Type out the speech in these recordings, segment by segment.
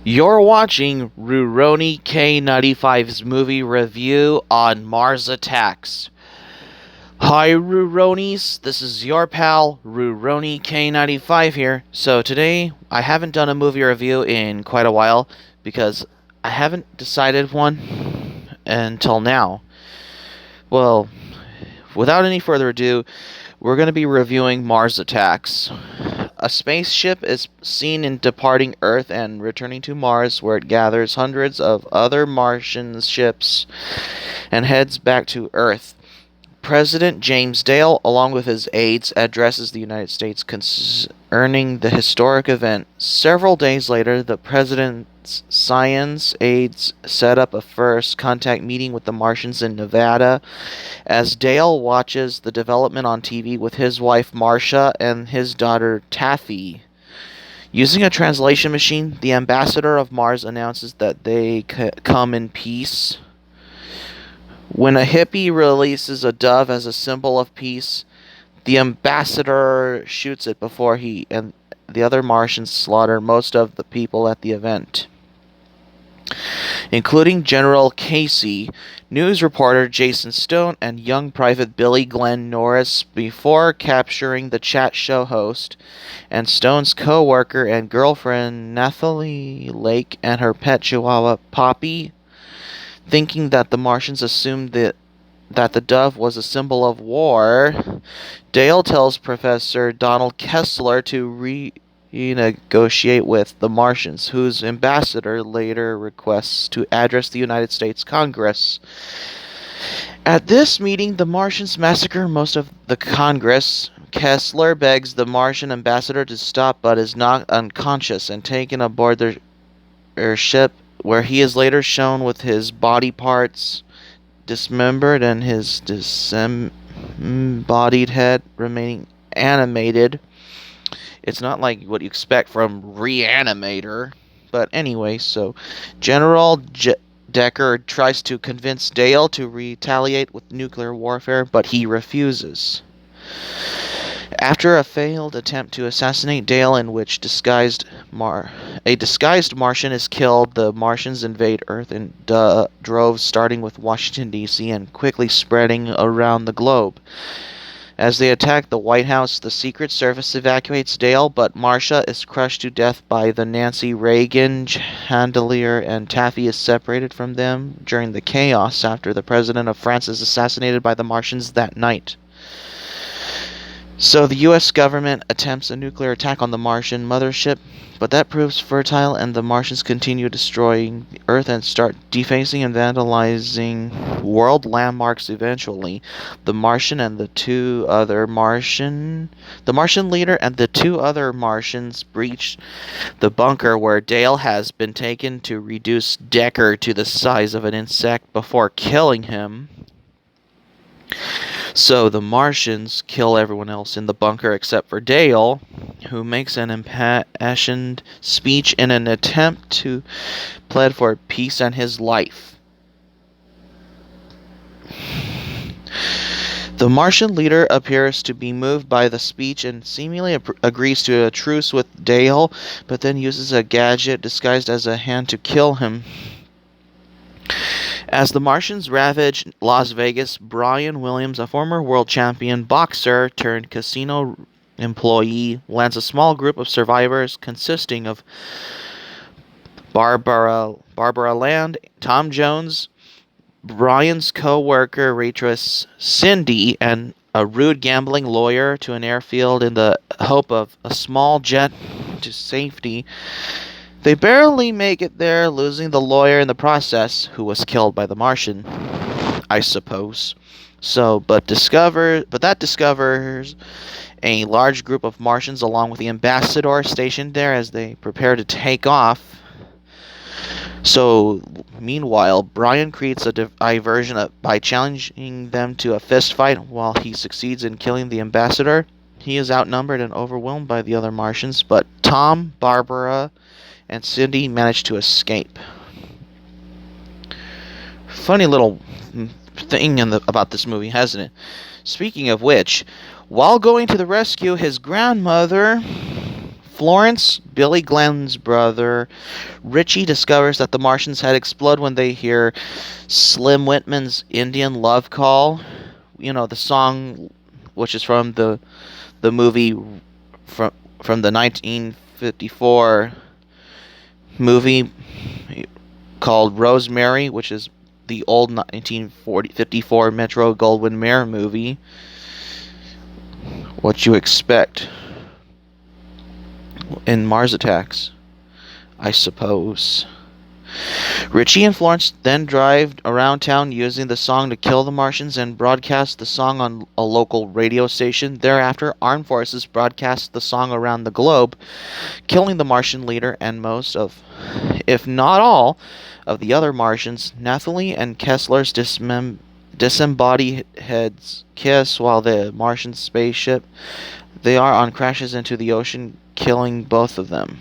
You're watching Rurouni K95's movie review on Mars Attacks. Hi Ruronis, this is your pal Rurouni K95 here. So today I haven't done a movie review in quite a while because I haven't decided one until now. Well, without any further ado, we're going to be reviewing Mars Attacks. A spaceship is seen in departing Earth and returning to Mars, where it gathers hundreds of other Martian ships and heads back to Earth. President James Dale, along with his aides, addresses the United States concerning the historic event. Several days later, the president's science aides set up a first contact meeting with the Martians in Nevada. As Dale watches the development on TV with his wife Marcia and his daughter Taffy. Using a translation machine, the ambassador of Mars announces that they come in peace. When a hippie releases a dove as a symbol of peace, the ambassador shoots it before he and the other Martians slaughter most of the people at the event, including General Casey, news reporter Jason Stone, and young private Billy Glenn Norris. Before capturing the chat show host and Stone's co-worker and girlfriend Nathalie Lake and her pet chihuahua Poppy, thinking that the Martians assumed that the dove was a symbol of war, Dale tells Professor Donald Kessler to renegotiate with the Martians, whose ambassador later requests to address the United States Congress. At this meeting, the Martians massacre most of the Congress. Kessler begs the Martian ambassador to stop, but is knocked unconscious and taken aboard their ship, where he is later shown with his body parts dismembered and his disembodied head remaining animated. It's not like what you expect from Reanimator. But anyway, so General Decker tries to convince Dale to retaliate with nuclear warfare, but he refuses. After a failed attempt to assassinate Dale, in which a disguised Martian is killed, the Martians invade Earth in droves, starting with Washington, D.C., and quickly spreading around the globe. As they attack the White House, the Secret Service evacuates Dale, but Marcia is crushed to death by the Nancy Reagan chandelier, and Taffy is separated from them during the chaos after the President of France is assassinated by the Martians that night. So the U.S. government attempts a nuclear attack on the Martian mothership, but that proves futile, and the Martians continue destroying Earth and start defacing and vandalizing world landmarks. Eventually, the Martian leader and the two other Martians breach the bunker where Dale has been taken to reduce Decker to the size of an insect before killing him. So the Martians kill everyone else in the bunker except for Dale, who makes an impassioned speech in an attempt to plead for peace and his life. The Martian leader appears to be moved by the speech and seemingly agrees to a truce with Dale, but then uses a gadget disguised as a hand to kill him. As the Martians ravage Las Vegas, Brian Williams, a former world champion boxer turned casino employee, lands a small group of survivors consisting of Barbara Land, Tom Jones, Brian's co-worker waitress Cindy, and a rude gambling lawyer to an airfield in the hope of a small jet to safety. They barely make it there, losing the lawyer in the process, who was killed by the Martian, I suppose. But that discovers a large group of Martians along with the ambassador stationed there as they prepare to take off. So, meanwhile, Brian creates a diversion by challenging them to a fist fight. While he succeeds in killing the ambassador, he is outnumbered and overwhelmed by the other Martians, but Tom, Barbara, and Cindy manage to escape. Funny little thing about this movie, hasn't it? Speaking of which, while going to the rescue, his grandmother Florence, Billy Glenn's brother, Richie discovers that the Martians had exploded when they hear Slim Whitman's Indian Love Call. You know, the song which is from the movie from the 1954 movie called Rosemary, which is the old 1954 Metro Goldwyn Mayer movie. What you expect in Mars Attacks, I suppose. Richie and Florence then drive around town using the song to kill the Martians and broadcast the song on a local radio station. Thereafter, armed forces broadcast the song around the globe, killing the Martian leader and most of, if not all, of the other Martians. Nathalie and Kessler's disembodied heads kiss while the Martian spaceship they are on crashes into the ocean, killing both of them.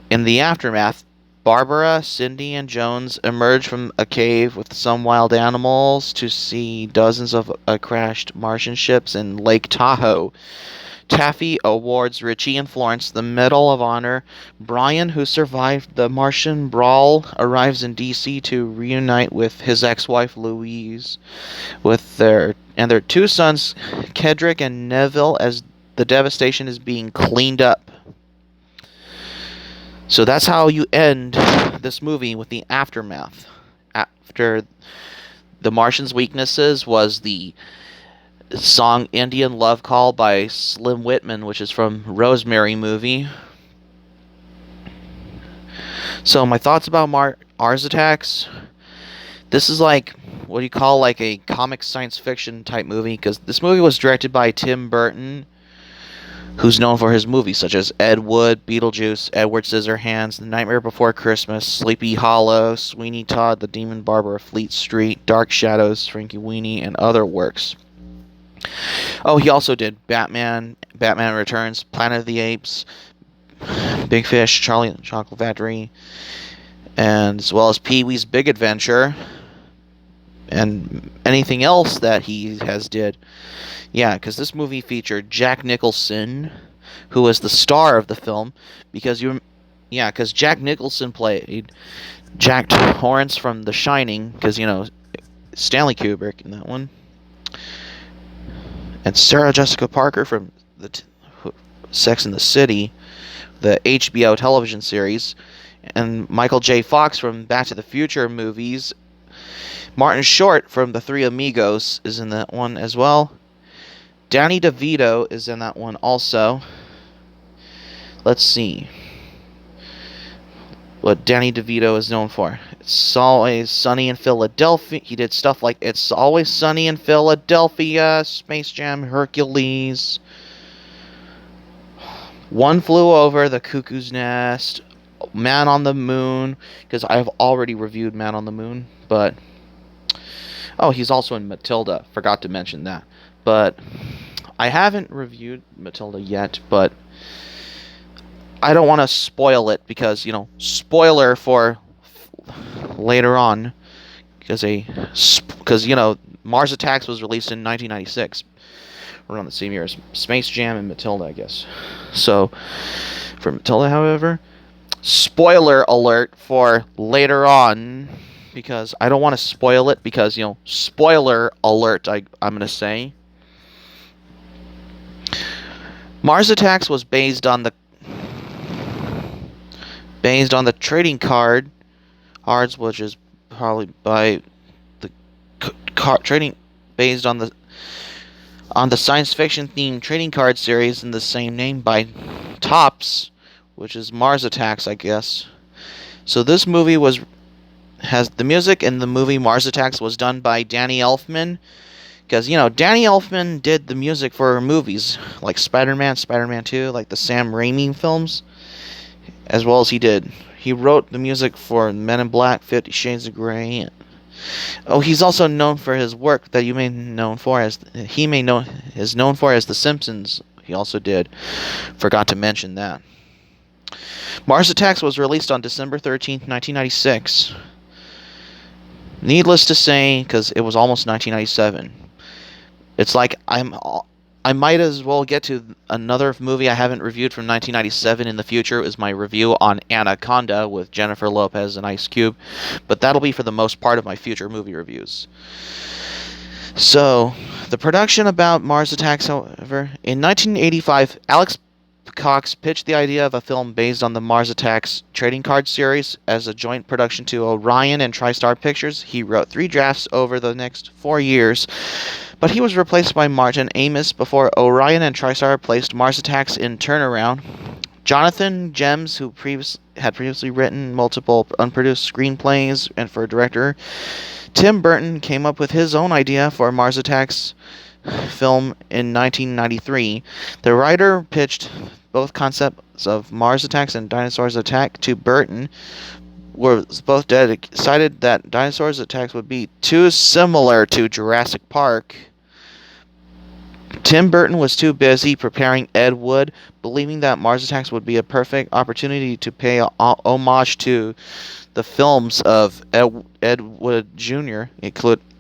In the aftermath, Barbara, Cindy, and Jones emerge from a cave with some wild animals to see dozens of crashed Martian ships in Lake Tahoe. Taffy awards Richie and Florence the Medal of Honor. Brian, who survived the Martian brawl, arrives in D.C. to reunite with his ex-wife Louise, with their two sons, Kedrick and Neville, as the devastation is being cleaned up. So that's how you end this movie, with the aftermath. After the Martians' weaknesses was the song Indian Love Call by Slim Whitman, which is from Rosemary movie. So my thoughts about Mars Attacks. This is like what do you call like a comic science fiction type movie, because this movie was directed by Tim Burton, who's known for his movies such as Ed Wood, Beetlejuice, Edward Scissorhands, The Nightmare Before Christmas, Sleepy Hollow, Sweeney Todd, The Demon Barber of Fleet Street, Dark Shadows, Frankie Weenie, and other works. Oh, he also did Batman, Batman Returns, Planet of the Apes, Big Fish, Charlie and the Chocolate Factory, and as well as Pee-wee's Big Adventure, and anything else that he has did. Yeah, because this movie featured Jack Nicholson, who was the star of the film, because Jack Nicholson played Jack Torrance from The Shining, because, Stanley Kubrick in that one. And Sarah Jessica Parker from Sex and the City, the HBO television series, and Michael J. Fox from Back to the Future movies. Martin Short from The Three Amigos is in that one as well. Danny DeVito is in that one also. Let's see what Danny DeVito is known for. It's Always Sunny in Philadelphia. He did stuff like It's Always Sunny in Philadelphia, Space Jam, Hercules, One Flew Over the Cuckoo's Nest, Man on the Moon, because I've already reviewed Man on the Moon, but he's also in Matilda. Forgot to mention that. But I haven't reviewed Matilda yet, but I don't want to spoil it because, spoiler for later on, because Mars Attacks was released in 1996, around the same year as Space Jam and Matilda, I guess. So, for Matilda, however, spoiler alert for later on, because I don't want to spoil it, because, spoiler alert, I'm going to say. Mars Attacks was based on the trading cards, which is probably by the trading based on the science fiction themed trading card series in the same name by Topps, which is Mars Attacks, I guess. So this movie has the music in the movie Mars Attacks was done by Danny Elfman. Because, Danny Elfman did the music for movies like Spider-Man, Spider-Man 2, like the Sam Raimi films, as well as he wrote the music for Men in Black, 50 Shades of Grey. He's also known for his work that is known for as The Simpsons. He also did. Forgot to mention that. Mars Attacks was released on December 13th, 1996. Needless to say, because it was almost 1997. It's like I might as well get to another movie I haven't reviewed from 1997 in the future. Is my review on Anaconda with Jennifer Lopez and Ice Cube, but that'll be for the most part of my future movie reviews. So, the production about Mars Attacks, however, in 1985, Alex Cox pitched the idea of a film based on the Mars Attacks trading card series as a joint production to Orion and TriStar Pictures. He wrote 3 drafts over the next 4 years, but he was replaced by Martin Amis before Orion and TriStar placed Mars Attacks in turnaround. Jonathan Gems, who had previously written multiple unproduced screenplays and for a director, Tim Burton came up with his own idea for Mars Attacks film in 1993. The writer pitched both concepts of Mars Attacks and Dinosaurs Attack to Burton, was both decided that Dinosaurs Attacks would be too similar to Jurassic Park. Tim Burton was too busy preparing Ed Wood, believing that Mars Attacks would be a perfect opportunity to pay homage to the films of Ed Wood Jr.,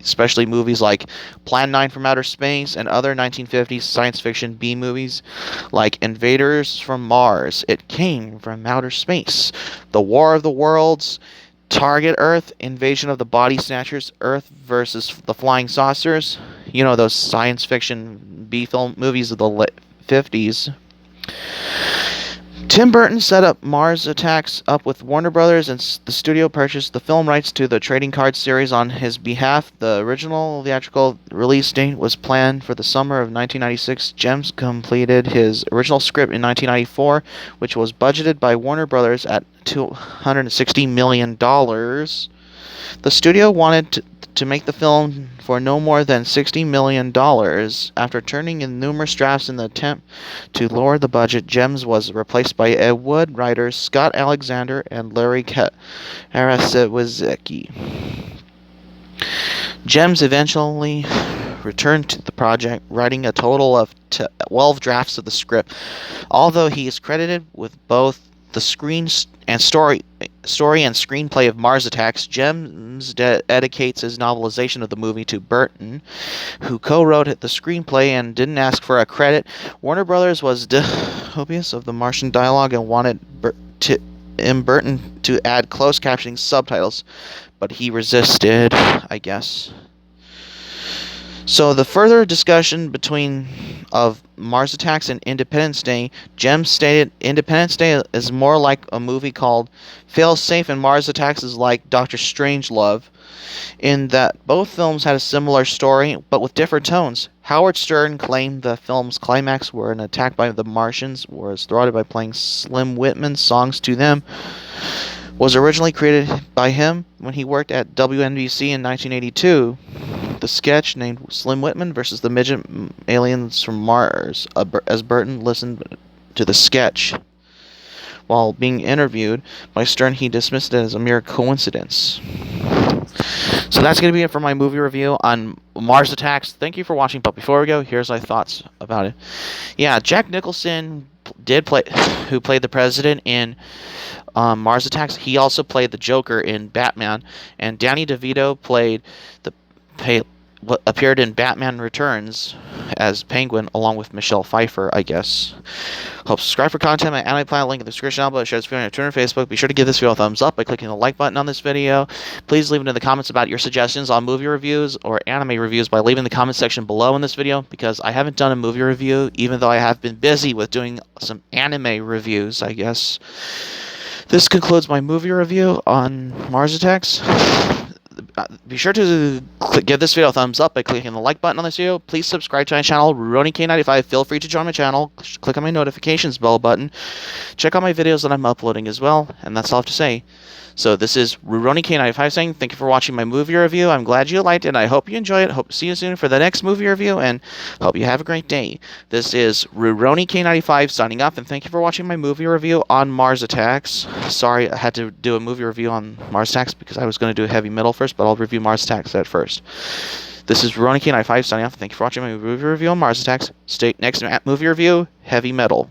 especially movies like Plan 9 from Outer Space and other 1950s science fiction B-movies like Invaders from Mars, It Came from Outer Space, The War of the Worlds, Target Earth, Invasion of the Body Snatchers, Earth versus the Flying Saucers. You know, those science fiction B-film movies of the 50s. Tim Burton set up Mars Attacks up with Warner Brothers, and the studio purchased the film rights to the trading card series on his behalf. The original theatrical release date was planned for the summer of 1996. Gems completed his original script in 1994, which was budgeted by Warner Brothers at $260 million. The studio wanted to make the film for no more than $60 million. After turning in numerous drafts in the attempt to lower the budget, Gems was replaced by Ed Wood, writers Scott Alexander and Larry Karasewicki. Gems eventually returned to the project, writing a total of 12 drafts of the script. Although he is credited with both the story and screenplay of Mars Attacks, Gems dedicates his novelization of the movie to Burton, who co-wrote the screenplay and didn't ask for a credit. Warner Brothers was dubious of the Martian dialogue and wanted Burton to add closed captioning subtitles, but he resisted, I guess. So the further discussion of Mars Attacks and Independence Day, Gems stated Independence Day is more like a movie called Fail-Safe, and Mars Attacks is like Dr. Strangelove, in that both films had a similar story, but with different tones. Howard Stern claimed the film's climax, where an attack by the Martians was thwarted by playing Slim Whitman's songs to them, was originally created by him when he worked at WNBC in 1982. The sketch, named Slim Whitman versus the Midget Aliens from Mars, as Burton listened to the sketch. While being interviewed by Stern, he dismissed it as a mere coincidence. So that's going to be it for my movie review on Mars Attacks. Thank you for watching, but before we go, here's my thoughts about it. Yeah, Jack Nicholson who played the president in Mars Attacks. He also played the Joker in Batman, and Danny DeVito appeared in Batman Returns as Penguin, along with Michelle Pfeiffer, I guess. Hope subscribe for content. My anime plan link in the description down below. Share this video on Twitter and Facebook. Be sure to give this video a thumbs up by clicking the like button on this video. Please leave it in the comments about your suggestions on movie reviews or anime reviews by leaving the comment section below in this video, because I haven't done a movie review, even though I have been busy with doing some anime reviews, I guess. This concludes my movie review on Mars Attacks. Be sure to give this video a thumbs up by clicking the like button on this video. Please subscribe to my channel, RurouniK95. Feel free to join my channel. Click on my notifications bell button. Check out my videos that I'm uploading as well. And that's all I have to say. So this is RurouniK95 saying thank you for watching my movie review. I'm glad you liked it, and I hope you enjoy it. Hope to see you soon for the next movie review, and hope you have a great day. This is RurouniK95 signing off, and thank you for watching my movie review on Mars Attacks. Sorry, I had to do a movie review on Mars Attacks because I was going to do heavy metal first, but I'll review Mars Attacks at first. This is RurouniK95 signing off. Thank you for watching my movie review on Mars Attacks. Stay next movie review, heavy metal.